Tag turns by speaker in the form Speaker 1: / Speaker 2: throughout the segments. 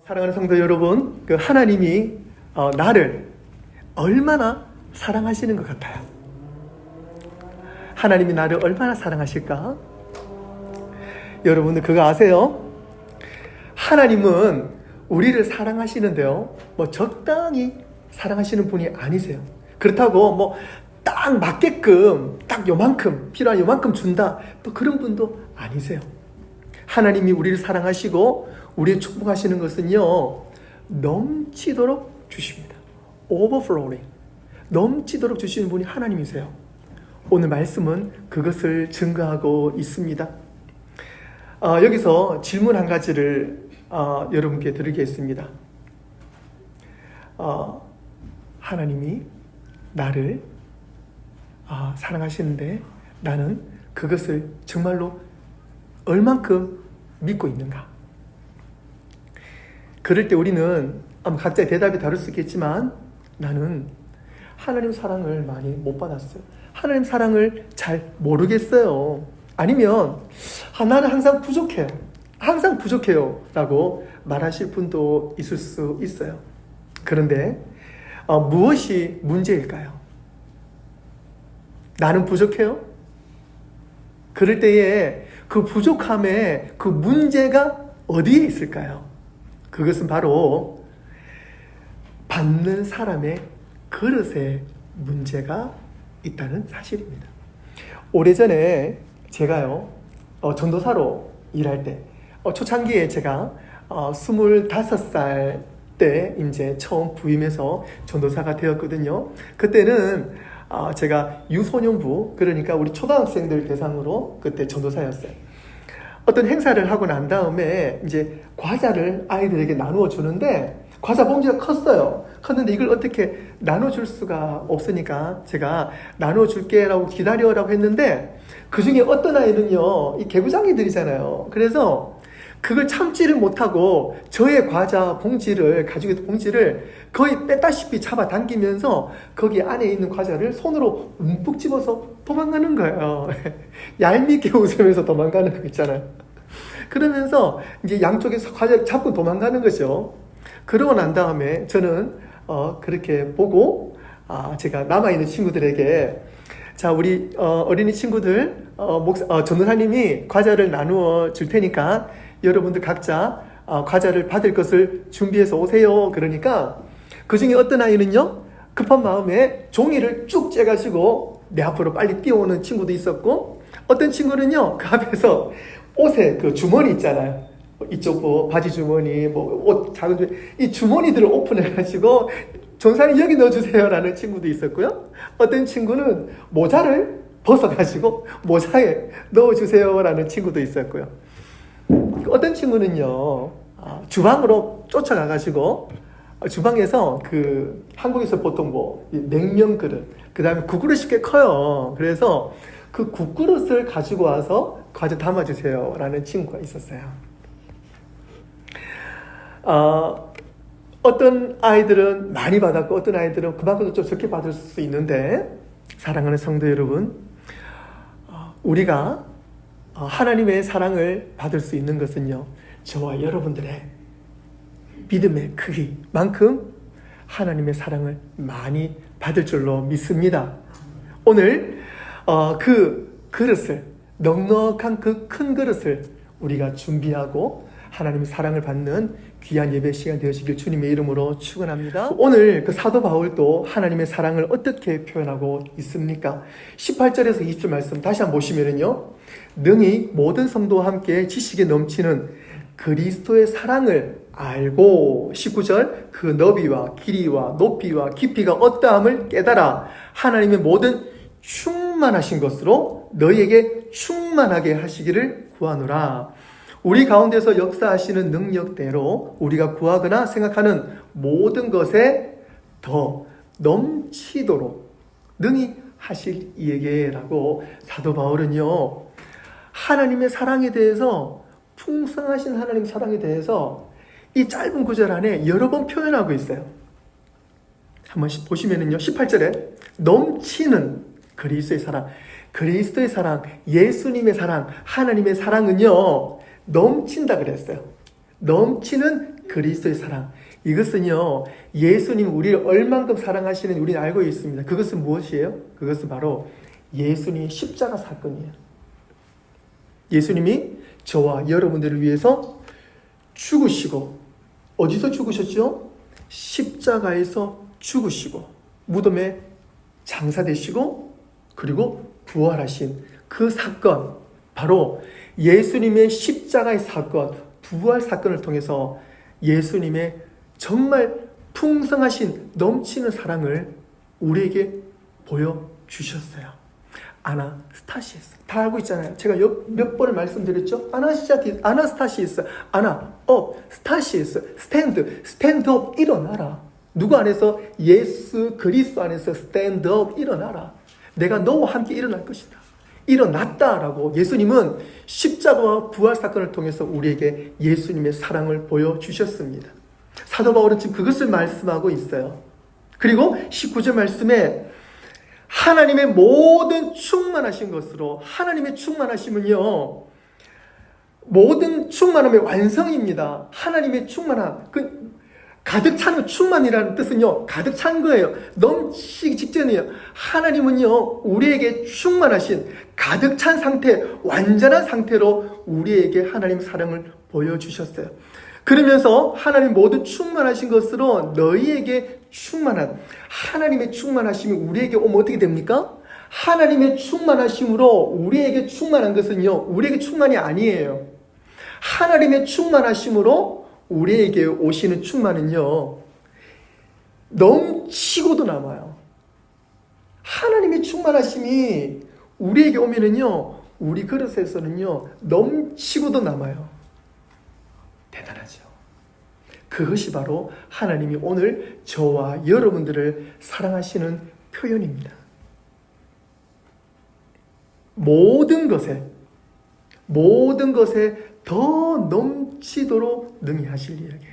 Speaker 1: 사랑하는 성도 여러분, 하나님이 나를 얼마나 사랑하시는 것 같아요. 하나님이 나를 얼마나 사랑하실까? 여러분들 그거 아세요? 하나님은 우리를 사랑하시는데요, 적당히 사랑하시는 분이 아니세요. 그렇다고 딱 맞게끔 딱 요만큼 필요한 요만큼 준다, 또 그런 분도 아니세요. 하나님이 우리를 사랑하시고 우리를 축복하시는 것은요, 넘치도록 주십니다. overflowing, 넘치도록 주시는 분이 하나님이세요. 오늘 말씀은 그것을 증거하고 있습니다. 여기서 질문 한 가지를 여러분께 드리겠습니다. 하나님이 나를 사랑하시는데 나는 그것을 정말로 얼만큼 믿고 있는가? 그럴 때 우리는 아마 각자의 대답이 다를 수 있겠지만, 나는 하나님 사랑을 많이 못 받았어요. 하나님 사랑을 잘 모르겠어요. 아니면 나는 항상 부족해요. 항상 부족해요 라고 말하실 분도 있을 수 있어요. 그런데 무엇이 문제일까요? 나는 부족해요? 그럴 때에 그 부족함의 그 문제가 어디에 있을까요? 그것은 바로 받는 사람의 그릇에 문제가 있다는 사실입니다. 오래전에 제가요, 전도사로 일할 때, 초창기에 제가 25살 때 이제 처음 부임해서 전도사가 되었거든요. 그때는 제가 유소년부, 그러니까 우리 초등학생들 대상으로 그때 전도사였어요. 어떤 행사를 하고 난 다음에 이제 과자를 아이들에게 나누어 주는데, 과자 봉지가 컸어요. 컸는데 이걸 어떻게 나눠줄 수가 없으니까 제가 나눠줄게 라고 기다려라고 했는데, 그 중에 어떤 아이는요, 이 개구장이들이잖아요. 그래서 그걸 참지를 못하고 저의 과자 봉지를, 가지고 있던 봉지를 거의 뺐다시피 잡아당기면서 거기 안에 있는 과자를 손으로 움푹 집어서 도망가는 거예요. 얄밉게 웃으면서 도망가는 거 있잖아요. 그러면서 이제 양쪽에서 과자를 잡고 도망가는 거죠. 그러고 난 다음에 저는 그렇게 보고 제가 남아있는 친구들에게, 자, 우리 어린이 친구들, 전도사님이 과자를 나누어 줄 테니까 여러분들 각자 과자를 받을 것을 준비해서 오세요. 그러니까 그 중에 어떤 아이는요, 급한 마음에 종이를 쭉 째가지고 내 앞으로 빨리 뛰어오는 친구도 있었고, 어떤 친구는요, 그 앞에서 옷에 그 주머니 있잖아요. 이쪽 바지 주머니, 옷 작은 주머니, 이 주머니들을 오픈해가지고 전사님 여기 넣어주세요 라는 친구도 있었고요. 어떤 친구는 모자를 벗어가지고 모자에 넣어주세요 라는 친구도 있었고요. 어떤 친구는요, 주방으로 쫓아가가지고 주방에서 한국에서 보통 냉면 그릇, 그 다음에 국그릇이 꽤 커요. 그래서 그 국그릇을 가지고 와서 과자 담아주세요 라는 친구가 있었어요. 어떤 아이들은 많이 받았고 어떤 아이들은 그만큼 좀 적게 받을 수 있는데, 사랑하는 성도 여러분, 우리가 하나님의 사랑을 받을 수 있는 것은요, 저와 여러분들의 믿음의 크기만큼 하나님의 사랑을 많이 받을 줄로 믿습니다. 오늘 그 그릇을, 넉넉한 그 큰 그릇을 우리가 준비하고 하나님의 사랑을 받는 귀한 예배 시간 되시길 주님의 이름으로 축원합니다. 오늘 그 사도 바울도 하나님의 사랑을 어떻게 표현하고 있습니까? 18절에서 20절 말씀 다시 한번 보시면은요, 능히 모든 성도와 함께 지식에 넘치는 그리스도의 사랑을 알고, 19절, 그 너비와 길이와 높이와 깊이가 어떠함을 깨달아 하나님의 모든 충만하신 것으로 너희에게 충만하게 하시기를 구하노라. 우리 가운데서 역사하시는 능력대로 우리가 구하거나 생각하는 모든 것에 더 넘치도록 능히 하실 이에게 라고 사도 바울은요, 하나님의 사랑에 대해서, 풍성하신 하나님의 사랑에 대해서 이 짧은 구절 안에 여러 번 표현하고 있어요. 한번 보시면은요, 18절에 넘치는 그리스도의 사랑, 그리스도의 사랑, 예수님의 사랑, 하나님의 사랑은요, 넘친다 그랬어요. 넘치는 그리스도의 사랑. 이것은요, 예수님 우리를 얼만큼 사랑하시는지 우리는 알고 있습니다. 그것은 무엇이에요? 그것은 바로 예수님의 십자가 사건이에요. 예수님이 저와 여러분들을 위해서 죽으시고, 어디서 죽으셨죠? 십자가에서 죽으시고, 무덤에 장사되시고, 그리고 부활하신 그 사건, 바로 예수님의 십자가의 사건, 부활 사건을 통해서 예수님의 정말 풍성하신 넘치는 사랑을 우리에게 보여주셨어요. 아나스타시스. 다 알고 있잖아요. 제가 몇 번을 말씀드렸죠? 아나스타시스, 스타시스, 스탠드업, 일어나라. 누구 안에서? 예수 그리스도 안에서 스탠드업, 일어나라. 내가 너와 함께 일어날 것이다. 일어났다라고 예수님은 십자가와 부활 사건을 통해서 우리에게 예수님의 사랑을 보여주셨습니다. 사도 바울은 지금 그것을 말씀하고 있어요. 그리고 19절 말씀에 하나님의 모든 충만하신 것으로, 하나님의 충만하심은요, 모든 충만함의 완성입니다. 하나님의 충만함, 가득 차는 충만이라는 뜻은요, 가득 찬 거예요. 넘치기 직전이에요. 하나님은요, 우리에게 충만하신 가득 찬 상태, 완전한 상태로 우리에게 하나님 사랑을 보여주셨어요. 그러면서 하나님 모든 충만하신 것으로 너희에게 충만한, 하나님의 충만하심이 우리에게 오면 어떻게 됩니까? 하나님의 충만하심으로 우리에게 충만한 것은요, 우리에게 충만이 아니에요. 하나님의 충만하심으로 우리에게 오시는 충만은요, 넘치고도 남아요. 하나님의 충만하심이 우리에게 오면은요, 우리 그릇에서는요, 넘치고도 남아요. 대단하죠. 그것이 바로 하나님이 오늘 저와 여러분들을 사랑하시는 표현입니다. 모든 것에 더 넘치도록 능히 하실 이에게,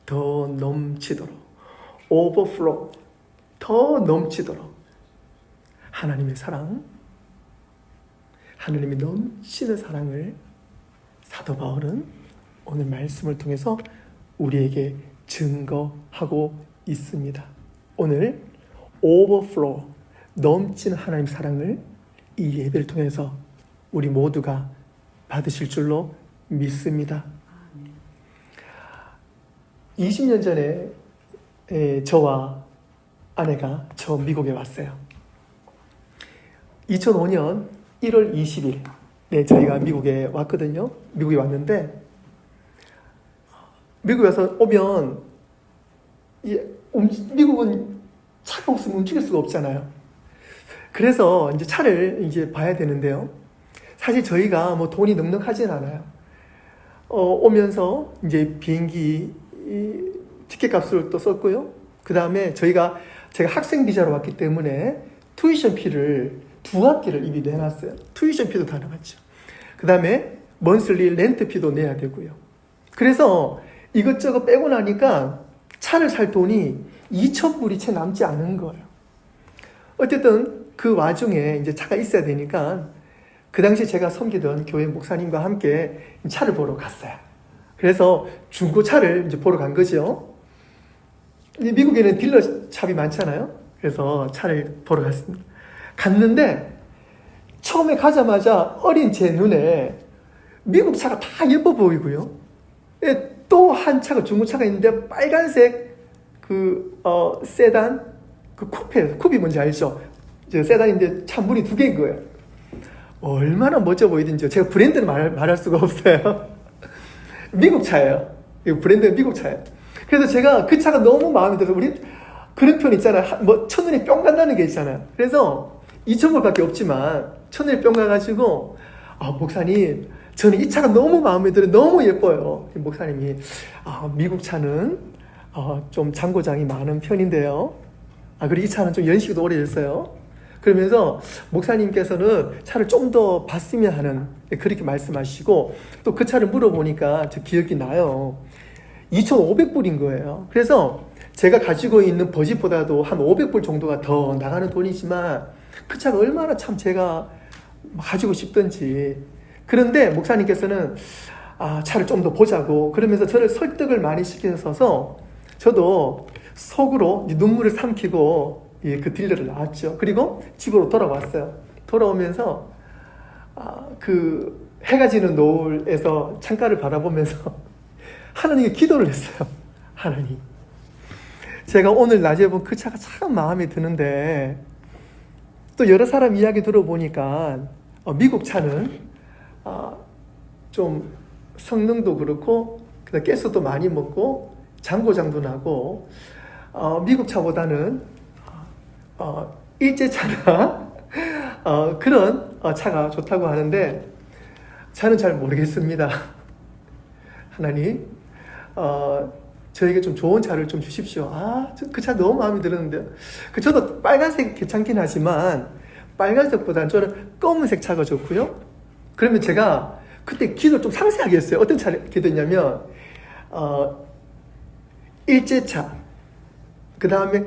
Speaker 1: 더 넘치도록, overflow, 더 넘치도록 하나님의 사랑, 하나님의 넘치는 사랑을 사도 바울은 오늘 말씀을 통해서 우리에게 증거하고 있습니다. 오늘 overflow, 넘치는 하나님 사랑을 이 예배를 통해서 우리 모두가 받으실 줄로 믿습니다. 20년 전에 저와 아내가 처음 미국에 왔어요. 2005년 1월 20일 저희가 미국에 왔거든요. 미국에 왔는데 미국에 와서 오면 미국은 차가 없으면 움직일 수가 없잖아요. 그래서 이제 차를 이제 봐야 되는데요. 사실 저희가 뭐 돈이 넉넉하진 않아요. 오면서 이제 비행기 티켓 값을 또 썼고요. 그 다음에 제가 학생 비자로 왔기 때문에 투이션 피를 2학기를 이미 내놨어요. 투이션 피도 다 나갔죠. 그 다음에 먼슬리 렌트 피도 내야 되고요. 그래서 이것저것 빼고 나니까 차를 살 돈이 2,000불이 채 남지 않은 거예요. 어쨌든 그 와중에 이제 차가 있어야 되니까 그 당시 제가 섬기던 교회 목사님과 함께 차를 보러 갔어요. 그래서 중고차를 이제 보러 간 거죠. 미국에는 딜러샵이 많잖아요. 그래서 차를 보러 갔습니다. 갔는데 처음에 가자마자 어린 제 눈에 미국 차가 다 예뻐 보이고요. 또 한 차가 중고차가 있는데 빨간색 세단, 쿠페 뭔지 알죠? 세단인데 차 문이 2개인 거예요. 얼마나 멋져 보이든지 제가 브랜드는 말할 수가 없어요. 미국 차예요. 브랜드는 미국 차예요. 그래서 제가 그 차가 너무 마음에 들어서 우리 그런 편 있잖아요. 뭐 첫눈에 뿅 간다는 게 있잖아요. 그래서 2,000불밖에 없지만 첫눈에 뿅 가가지고 목사님 저는 이 차가 너무 마음에 들어요. 너무 예뻐요. 목사님이 미국 차는 좀 잔고장이 많은 편인데요. 그리고 이 차는 좀 연식도 오래됐어요. 그러면서 목사님께서는 차를 좀 더 봤으면 하는 그렇게 말씀하시고 또 그 차를 물어보니까 저 기억이 나요. 2,500불인 거예요. 그래서 제가 가지고 있는 버짓보다도 한 500불 정도가 더 나가는 돈이지만 그 차가 얼마나 참 제가 가지고 싶던지. 그런데 목사님께서는 차를 좀 더 보자고 그러면서 저를 설득을 많이 시켜서 저도 속으로 눈물을 삼키고 그 딜러를 나왔죠. 그리고 집으로 돌아왔어요. 돌아오면서 그 해가 지는 노을에서 창가를 바라보면서 하나님께 기도를 했어요. 하나님, 제가 오늘 낮에 본 그 차가 참 마음에 드는데 또 여러 사람 이야기 들어보니까 미국 차는 좀 성능도 그렇고 그다음 가스도 많이 먹고 잔고장도 나고 미국 차보다는 일제차나 그런 차가 좋다고 하는데 저는 잘 모르겠습니다. 하나님, 저에게 좀 좋은 차를 좀 주십시오. 그 차 너무 마음에 들었는데 저도 빨간색 괜찮긴 하지만 빨간색보다는 저는 검은색 차가 좋고요. 그러면 제가 그때 기도를 좀 상세하게 했어요. 어떤 차를 기도했냐면 일제차, 그 다음에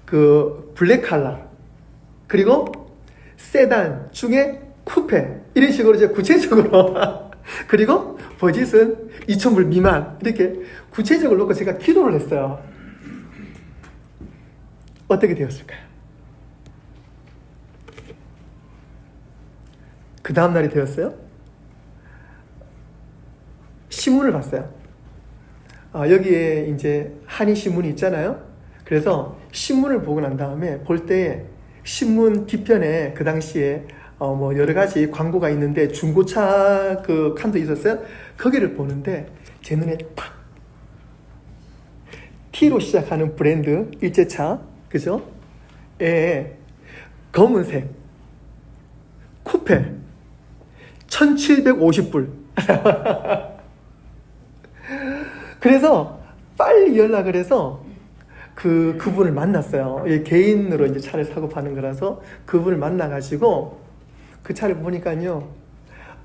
Speaker 1: 그 블랙 칼라, 그리고 세단 중에 쿠페, 이런 식으로 제가 구체적으로 그리고 버짓은 2,000불 미만, 이렇게 구체적으로 놓고 제가 기도를 했어요. 어떻게 되었을까요? 그 다음날이 되었어요. 신문을 봤어요. 여기에 이제 한인신문이 있잖아요. 그래서 신문을 보고 난 다음에 볼 때에 신문 뒤편에 그 당시에 뭐 여러 가지 광고가 있는데 중고차 그 칸도 있었어요. 거기를 보는데 제 눈에 탁! T로 시작하는 브랜드 일제차, 그죠? 검은색 쿠페 1,750불. 그래서 빨리 연락을 해서 그분을 만났어요. 개인으로 이제 차를 사고 파는 거라서 그분을 만나가지고 그 차를 보니까요,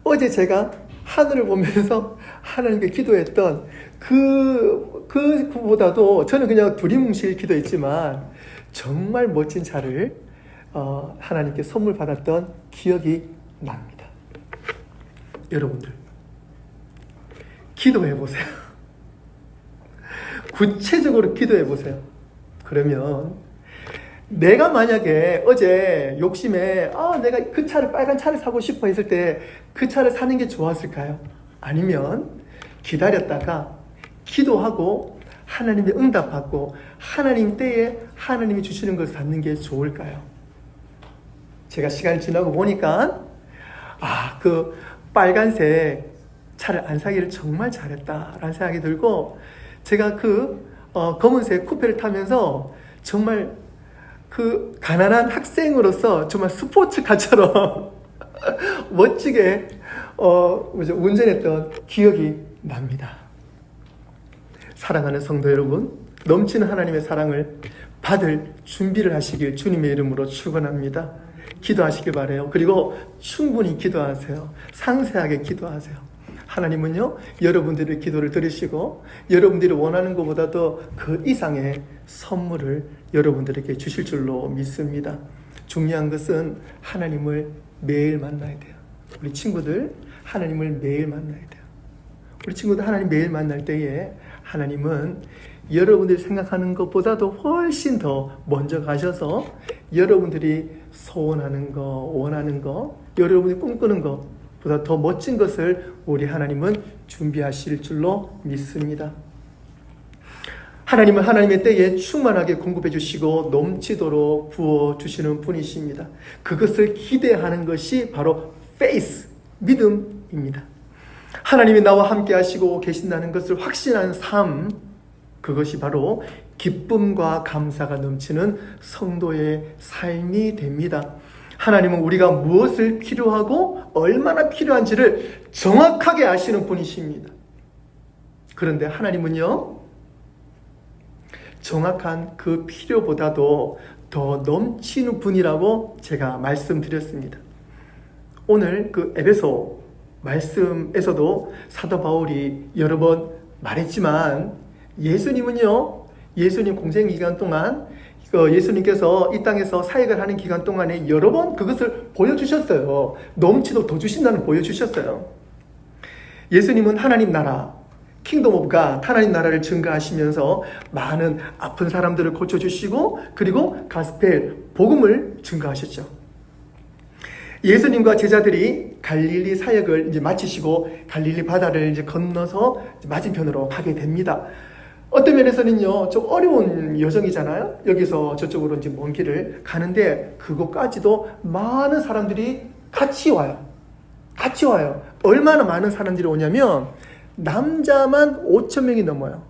Speaker 1: 어제 제가 하늘을 보면서 하나님께 기도했던 그보다도 저는 그냥 두리뭉실 기도했지만 정말 멋진 차를 하나님께 선물 받았던 기억이 납니다. 여러분들, 기도해 보세요. 구체적으로 기도해 보세요. 그러면 내가 만약에 어제 욕심에 내가 그 차를, 빨간 차를 사고 싶어 했을 때 그 차를 사는 게 좋았을까요? 아니면 기다렸다가 기도하고 하나님의 응답받고 하나님 때에 하나님이 주시는 것을 받는 게 좋을까요? 제가 시간이 지나고 보니까 그 빨간색 차를 안 사기를 정말 잘했다라는 생각이 들고, 제가 검은색 쿠페를 타면서 정말 그 가난한 학생으로서 정말 스포츠카처럼 멋지게 운전했던 기억이 납니다. 사랑하는 성도 여러분, 넘치는 하나님의 사랑을 받을 준비를 하시길 주님의 이름으로 축원합니다. 기도하시길 바라요. 그리고 충분히 기도하세요. 상세하게 기도하세요. 하나님은요, 여러분들의 기도를 들으시고 여러분들이 원하는 것보다도 그 이상의 선물을 여러분들에게 주실 줄로 믿습니다. 중요한 것은 하나님을 매일 만나야 돼요. 우리 친구들, 하나님을 매일 만나야 돼요. 우리 친구들 하나님 매일 만날 때에 하나님은 여러분들이 생각하는 것보다도 훨씬 더 먼저 가셔서 여러분들이 소원하는 거, 원하는 거, 여러분들이 꿈꾸는 것보다 더 멋진 것을 우리 하나님은 준비하실 줄로 믿습니다. 하나님은 하나님의 때에 충만하게 공급해 주시고 넘치도록 부어 주시는 분이십니다. 그것을 기대하는 것이 바로 faith, 믿음입니다. 하나님이 나와 함께 하시고 계신다는 것을 확신하는 삶, 그것이 바로 기쁨과 감사가 넘치는 성도의 삶이 됩니다. 하나님은 우리가 무엇을 필요하고 얼마나 필요한지를 정확하게 아시는 분이십니다. 그런데 하나님은요, 정확한 그 필요보다도 더 넘치는 분이라고 제가 말씀드렸습니다. 오늘 그 에베소 말씀에서도 사도 바울이 여러 번 말했지만, 예수님은요, 예수님 공생 기간 동안 예수님께서 이 땅에서 사역을 하는 기간 동안에 여러 번 그것을 보여주셨어요. 넘치도록 더 주신다는 보여주셨어요. 예수님은 하나님 나라, 킹덤 오브 갓, 하나님 나라를 증거하시면서 많은 아픈 사람들을 고쳐주시고 그리고 가스펠, 복음을 증거하셨죠. 예수님과 제자들이 갈릴리 사역을 이제 마치시고 갈릴리 바다를 이제 건너서 맞은편으로 가게 됩니다. 어떤 면에서는요, 좀 어려운 여정이잖아요. 여기서 저쪽으로 이제 먼 길을 가는데 그곳까지도 많은 사람들이 같이 와요. 같이 와요. 얼마나 많은 사람들이 오냐면 남자만 5천 명이 넘어요.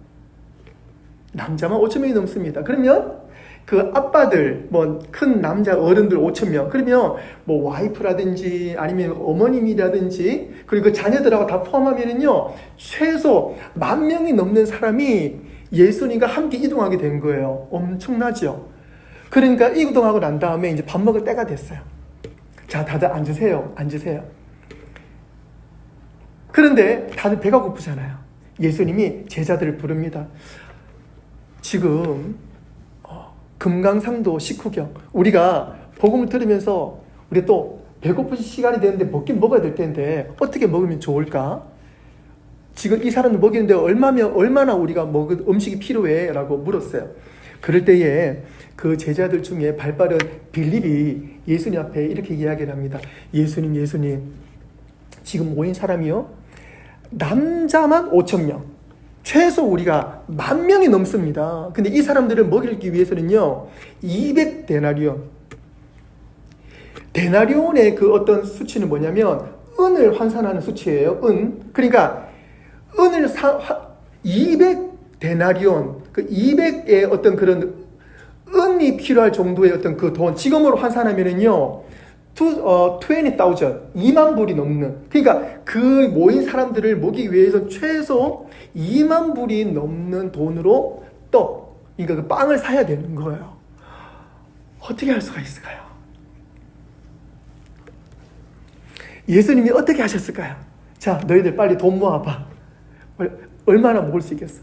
Speaker 1: 남자만 5천 명이 넘습니다. 그러면 그 아빠들, 뭐 큰 남자 어른들 5천 명, 그러면 뭐 와이프라든지 아니면 어머님이라든지 그리고 그 자녀들하고 다 포함하면은요 최소 10,000명이 넘는 사람이 예수님과 함께 이동하게 된 거예요. 엄청나죠. 그러니까 이동하고 난 다음에 이제 밥 먹을 때가 됐어요. 자, 다들 앉으세요. 앉으세요. 그런데 다들 배가 고프잖아요. 예수님이 제자들을 부릅니다. 지금 금강산도 식후경, 우리가 복음을 들으면서 우리 또 배고픈 시간이 되는데 먹긴 먹어야 될 텐데 어떻게 먹으면 좋을까? 지금 이 사람을 먹이는데 얼마나 우리가 먹을 음식이 필요해? 라고 물었어요. 그럴 때에 그 제자들 중에 발빠른 빌립이 예수님 앞에 이렇게 이야기를 합니다. 예수님, 지금 모인 사람이요, 남자만 5,000명, 최소 우리가 10,000명이 넘습니다. 근데 이 사람들을 먹이기 위해서는요 200데나리온, 데나리온의 그 어떤 수치는 뭐냐면 은을 환산하는 수치예요. 그러니까 은을 200데나리온, 그 200의 어떤 그런 은이 필요할 정도의 어떤 그 돈, 지금으로 환산하면은요 20,000, 2만 불이 넘는, 그러니까 그 모인 사람들을 먹이기 위해서 최소 2만 불이 넘는 돈으로 떡, 그러니까 그 빵을 사야 되는 거예요. 어떻게 할 수가 있을까요? 예수님이 어떻게 하셨을까요? 자, 너희들 빨리 돈 모아봐. 얼마나 먹을 수 있겠어?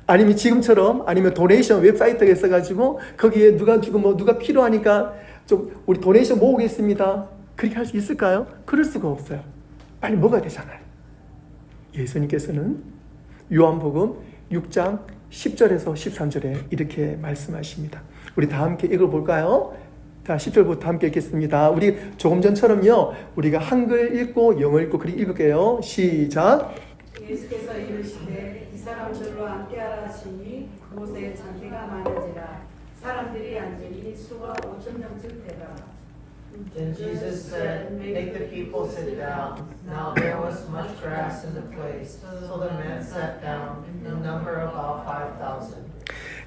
Speaker 1: 아니면 지금처럼, 아니면 도네이션 웹사이트가 있어가지고 거기에 누가 주고 뭐 누가 필요하니까 좀 우리 도네이션 모으겠습니다. 그렇게 할 수 있을까요? 그럴 수가 없어요. 빨리 먹어야 되잖아요. 예수님께서는 요한복음 6장 10절에서 13절에 이렇게 말씀하십니다. 우리 다 함께 읽어볼까요? 자, 10절부터 함께 읽겠습니다. 우리 조금 전처럼요, 우리가 한글 읽고 영어 읽고 그렇게 읽을게요. 시작.
Speaker 2: 예수께서 이르시되 이 사람들로 함께하라 하시니 그곳에 잔디가 많은지라 사람들이 앉으니 수가 5,000명쯤 되더라.
Speaker 3: Then Jesus said, Make the people sit down. Now there was much grass in the place, so the men sat down, in number about 5,000.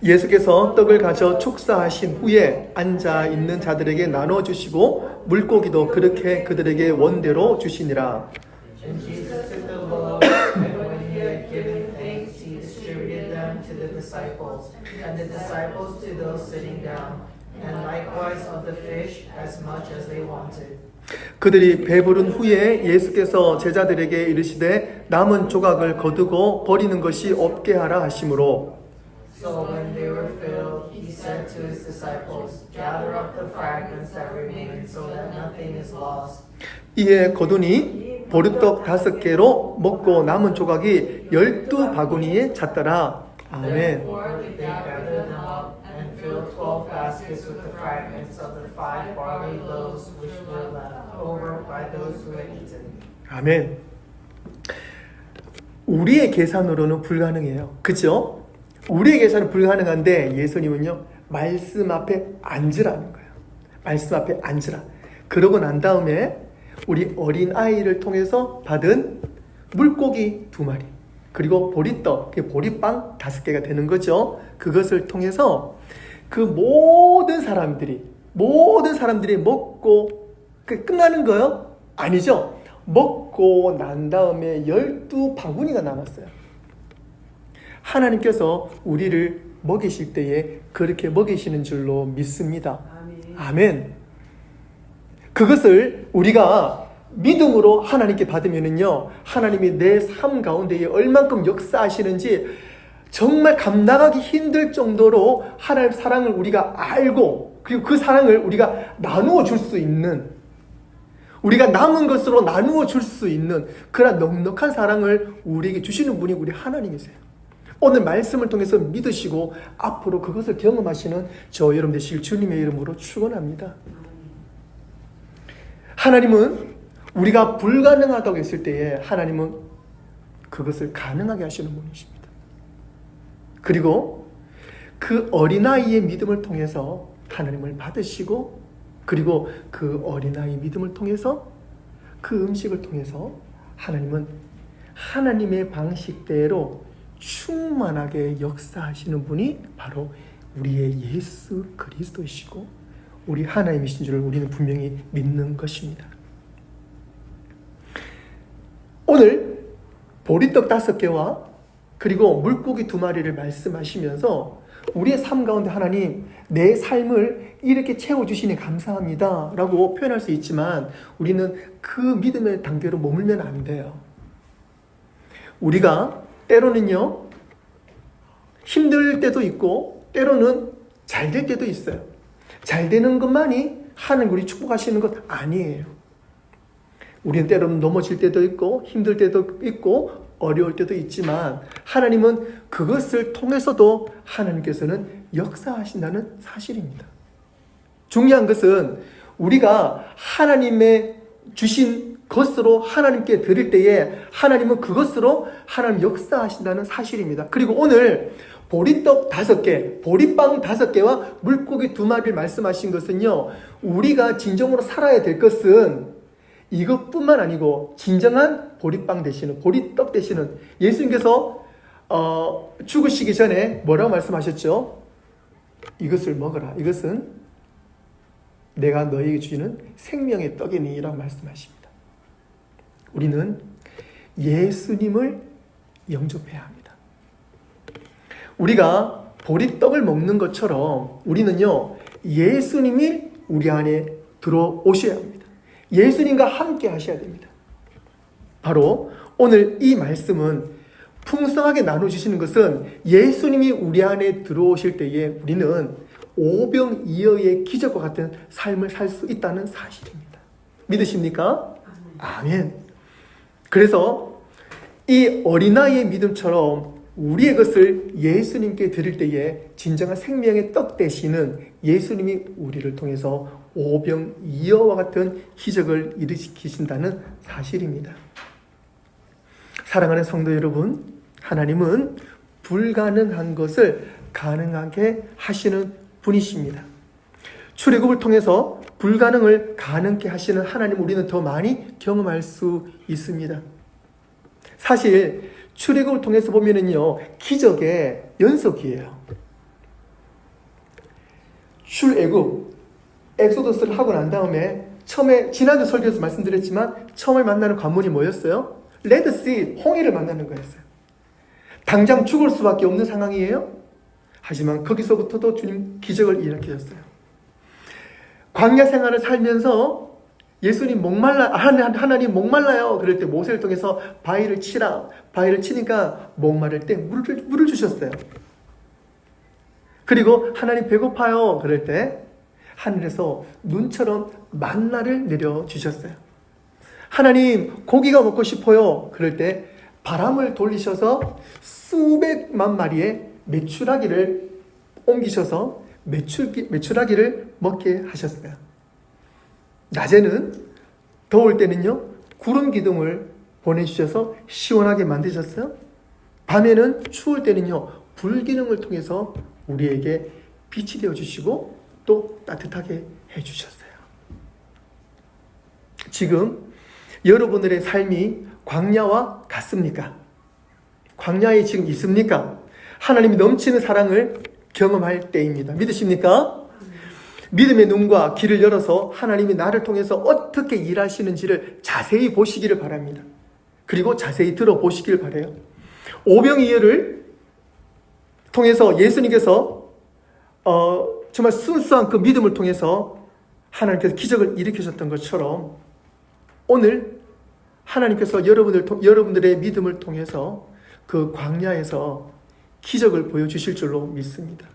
Speaker 1: 예수께서 떡을 가져 축사하신 후에 앉아 있는 자들에게 나눠 주시고 물고기도 그렇게 그들에게 원대로 주시니라.
Speaker 3: And Jesus took the loaves, and when he had given thanks, he distributed them to the disciples, and the disciples to those sitting down, and likewise of the fish as much as they wanted.
Speaker 1: 그들이 배부른 후에 예수께서 제자들에게 이르시되 남은 조각을 거두고 버리는 것이 없게 하라 하시므로.
Speaker 3: So when they were filled, he said to his disciples, Gather up the fragments that remain, so that nothing is lost.
Speaker 1: 이에 거두니 보리떡 5개로 먹고 남은 조각이 12바구니에 찼더라. 아멘.
Speaker 3: Therefore they gathered them up and filled 12 baskets with the fragments of the 5 barley loaves which were left over by those who had eaten.
Speaker 1: 아멘. 우리의 계산으로는 불가능해요. 그죠? 우리의 계산은 불가능한데 예수님은요, 말씀 앞에 앉으라는 거예요. 말씀 앞에 앉으라. 그러고 난 다음에 우리 어린 아이를 통해서 받은 물고기 2마리, 그리고 보리떡, 보리빵 5개가 되는 거죠. 그것을 통해서 그 모든 사람들이 먹고 끝나는 거요? 아니죠. 먹고 난 다음에 12바구니가 남았어요. 하나님께서 우리를 먹이실 때에 그렇게 먹이시는 줄로 믿습니다. 아멘. 그것을 우리가 믿음으로 하나님께 받으면은요, 하나님이 내 삶 가운데에 얼만큼 역사하시는지 정말 감당하기 힘들 정도로 하나님의 사랑을 우리가 알고, 그리고 그 사랑을 우리가 나누어 줄 수 있는, 우리가 남은 것으로 나누어 줄 수 있는 그런 넉넉한 사랑을 우리에게 주시는 분이 우리 하나님이세요. 오늘 말씀을 통해서 믿으시고 앞으로 그것을 경험하시는 저 여러분 되실 주님의 이름으로 축원합니다. 하나님은 우리가 불가능하다고 했을 때에 하나님은 그것을 가능하게 하시는 분이십니다. 그리고 그 어린아이의 믿음을 통해서 하나님을 받으시고, 그리고 그 어린아이의 믿음을 통해서 그 음식을 통해서 하나님은 하나님의 방식대로 충만하게 역사하시는 분이 바로 우리의 예수 그리스도이시고 우리 하나님이신 줄을 우리는 분명히 믿는 것입니다. 오늘 보리떡 5개와 그리고 물고기 2마리를 말씀하시면서 우리의 삶 가운데 하나님 내 삶을 이렇게 채워주시니 감사합니다 라고 표현할 수 있지만 우리는 그 믿음의 단계로 머물면 안 돼요. 우리가 때로는요 힘들 때도 있고 때로는 잘 될 때도 있어요. 잘 되는 것만이 하나님 우리 축복하시는 것 아니에요. 우리는 때로는 넘어질 때도 있고 힘들 때도 있고 어려울 때도 있지만 하나님은 그것을 통해서도 하나님께서는 역사하신다는 사실입니다. 중요한 것은 우리가 하나님의 주신 것으로 하나님께 드릴 때에 하나님은 그것으로 하나님 역사하신다는 사실입니다. 그리고 오늘 보리떡 5개, 보리빵 5개와 물고기 2마리를 말씀하신 것은요, 우리가 진정으로 살아야 될 것은 이것뿐만 아니고 진정한 보리빵 되시는, 보리떡 되시는 예수님께서 죽으시기 전에 뭐라고 말씀하셨죠? 이것을 먹어라. 이것은 내가 너에게 주시는 생명의 떡이니 라고 말씀하십니다. 우리는 예수님을 영접해야 합니다. 우리가 보리떡을 먹는 것처럼 우리는요, 예수님이 우리 안에 들어오셔야 합니다. 예수님과 함께 하셔야 됩니다. 바로 오늘 이 말씀은 풍성하게 나눠주시는 것은 예수님이 우리 안에 들어오실 때에 우리는 오병이어의 기적과 같은 삶을 살 수 있다는 사실입니다. 믿으십니까? 아멘. 그래서 이 어린아이의 믿음처럼 우리의 것을 예수님께 드릴 때에 진정한 생명의 떡 되시는 예수님이 우리를 통해서 오병이어와 같은 기적을 일으키신다는 사실입니다. 사랑하는 성도 여러분, 하나님은 불가능한 것을 가능하게 하시는 분이십니다. 출애굽을 통해서 불가능을 가능케 하시는 하나님 우리는 더 많이 경험할 수 있습니다. 사실 출애굽을 통해서 보면은요, 기적의 연속이에요. 출애굽, 엑소더스를 하고 난 다음에 처음에 지난주 설교에서 말씀드렸지만 처음에 만나는 관문이 뭐였어요? 레드씨, 홍해를 만나는 거였어요. 당장 죽을 수밖에 없는 상황이에요. 하지만 거기서부터도 주님 기적을 일으키셨어요. 광야 생활을 살면서 예수님 하나님 목말라요. 그럴 때 모세를 통해서 바위를 치라. 바위를 치니까 목마를 때 물을 주셨어요. 그리고 하나님 배고파요. 그럴 때 하늘에서 눈처럼 만나를 내려주셨어요. 하나님 고기가 먹고 싶어요. 그럴 때 바람을 돌리셔서 수백만 마리의 메추라기를 옮기셔서 메추라기를 먹게 하셨어요. 낮에는 더울 때는요 구름 기둥을 보내주셔서 시원하게 만드셨어요. 밤에는 추울 때는요 불 기둥을 통해서 우리에게 빛이 되어주시고 또 따뜻하게 해주셨어요. 지금 여러분들의 삶이 광야와 같습니까? 광야에 지금 있습니까? 하나님이 넘치는 사랑을 경험할 때입니다. 믿으십니까? 믿음의 눈과 귀를 열어서 하나님이 나를 통해서 어떻게 일하시는지를 자세히 보시기를 바랍니다. 그리고 자세히 들어보시기를 바라요. 오병이어를 통해서 예수님께서 정말 순수한 그 믿음을 통해서 하나님께서 기적을 일으키셨던 것처럼 오늘 하나님께서 여러분들의 믿음을 통해서 그 광야에서 기적을 보여주실 줄로 믿습니다.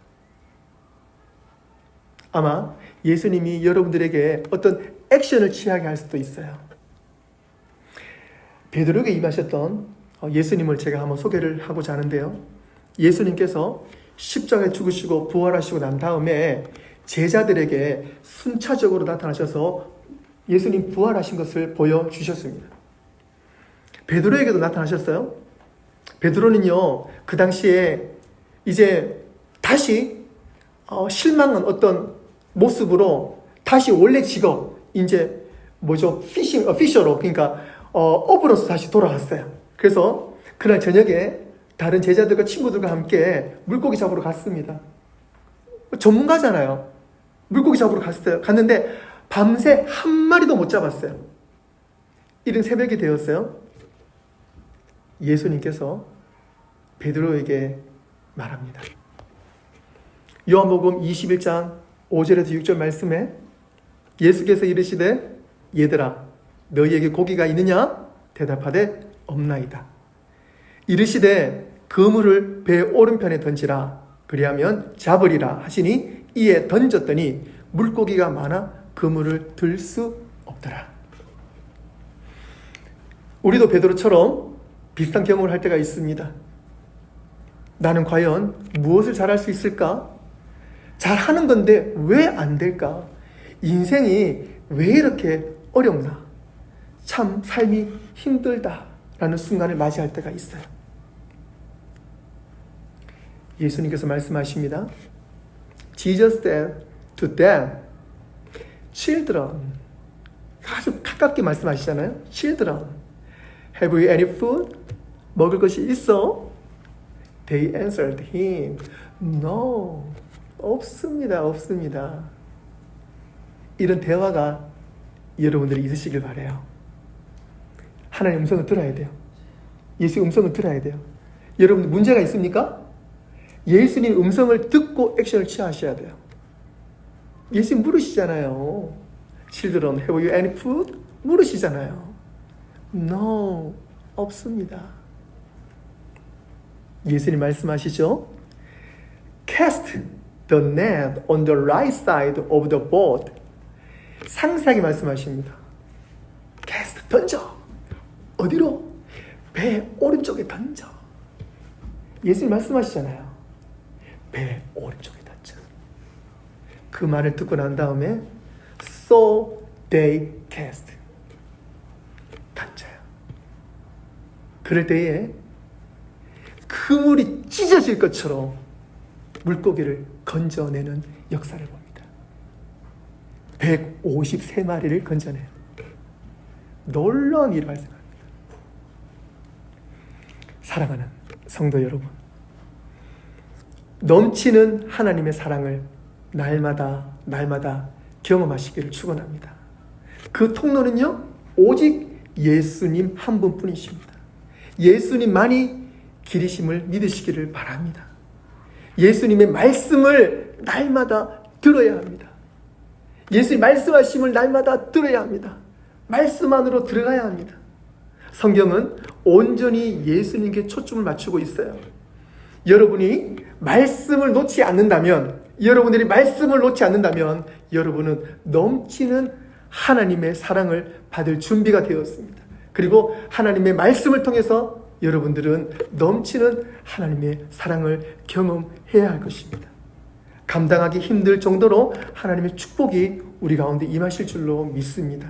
Speaker 1: 아마 예수님이 여러분들에게 어떤 액션을 취하게 할 수도 있어요. 베드로에게 임하셨던 예수님을 제가 한번 소개를 하고자 하는데요. 예수님께서 십자가에 죽으시고 부활하시고 난 다음에 제자들에게 순차적으로 나타나셔서 예수님 부활하신 것을 보여주셨습니다. 베드로에게도 나타나셨어요. 베드로는요, 그 당시에 이제 다시 실망한 어떤 모습으로 다시 원래 직업, 이제 피셔로, 그러니까 어부로서 다시 돌아왔어요. 그래서 그날 저녁에 다른 제자들과 친구들과 함께 물고기 잡으러 갔습니다. 전문가잖아요. 물고기 잡으러 갔는데 밤새 한 마리도 못 잡았어요. 이른 새벽이 되었어요. 예수님께서 베드로에게 말합니다. 요한복음 21장 5절에서 6절 말씀에 예수께서 이르시되 얘들아 너희에게 고기가 있느냐? 대답하되 없나이다. 이르시되 그물을 배 오른편에 던지라 그리하면 잡으리라 하시니 이에 던졌더니 물고기가 많아 그물을 들 수 없더라. 우리도 베드로처럼 비슷한 경험을 할 때가 있습니다. 나는 과연 무엇을 잘할 수 있을까? 잘하는 건데 왜 안 될까? 인생이 왜 이렇게 어렵나? 참 삶이 힘들다라는 순간을 맞이할 때가 있어요. 예수님께서 말씀하십니다. Jesus said to them, Children, 아주 가깝게 말씀하시잖아요. Children, have you any food? 먹을 것이 있어? They answered him, No, 없습니다. 없습니다. 이런 대화가 여러분들이 있으시길 바라요. 하나님의 음성을 들어야 돼요. 예수의 음성을 들어야 돼요. 여러분 문제가 있습니까? 예수님 음성을 듣고 액션을 취하셔야 돼요. 예수님 물으시잖아요. Children, have you any food? 물으시잖아요. No, 없습니다. 예수님 말씀하시죠. Cast the net on the right side of the boat. 상세하게 말씀하십니다. Cast, 던져. 어디로? 배 오른쪽에 던져. 예수님 말씀하시잖아요. 배 오른쪽에 던져. 그 말을 듣고 난 다음에 So they cast. 던져요. 그럴 때에 그물이 찢어질 것처럼 물고기를 건져내는 역사를 봅니다. 153마리를 건져내요. 놀라운 일을 발생합니다. 사랑하는 성도 여러분, 넘치는 하나님의 사랑을 날마다 경험하시기를 축원합니다. 그 통로는요, 오직 예수님 한 분뿐이십니다. 예수님만이 길이심을 믿으시기를 바랍니다. 예수님의 말씀을 날마다 들어야 합니다. 예수님 말씀하심을 날마다 들어야 합니다. 말씀 안으로 들어가야 합니다. 성경은 온전히 예수님께 초점을 맞추고 있어요. 여러분이 말씀을 놓지 않는다면, 여러분들이 말씀을 놓지 않는다면 여러분은 넘치는 하나님의 사랑을 받을 준비가 되었습니다. 그리고 하나님의 말씀을 통해서 여러분들은 넘치는 하나님의 사랑을 경험해야 할 것입니다. 감당하기 힘들 정도로 하나님의 축복이 우리 가운데 임하실 줄로 믿습니다.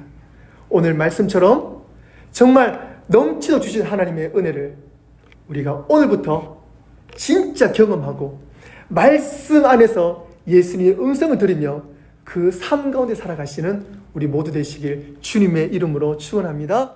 Speaker 1: 오늘 말씀처럼 정말 넘치어 주신 하나님의 은혜를 우리가 오늘부터 진짜 경험하고 말씀 안에서 예수님의 음성을 들으며 그 삶 가운데 살아가시는 우리 모두 되시길 주님의 이름으로 축원합니다.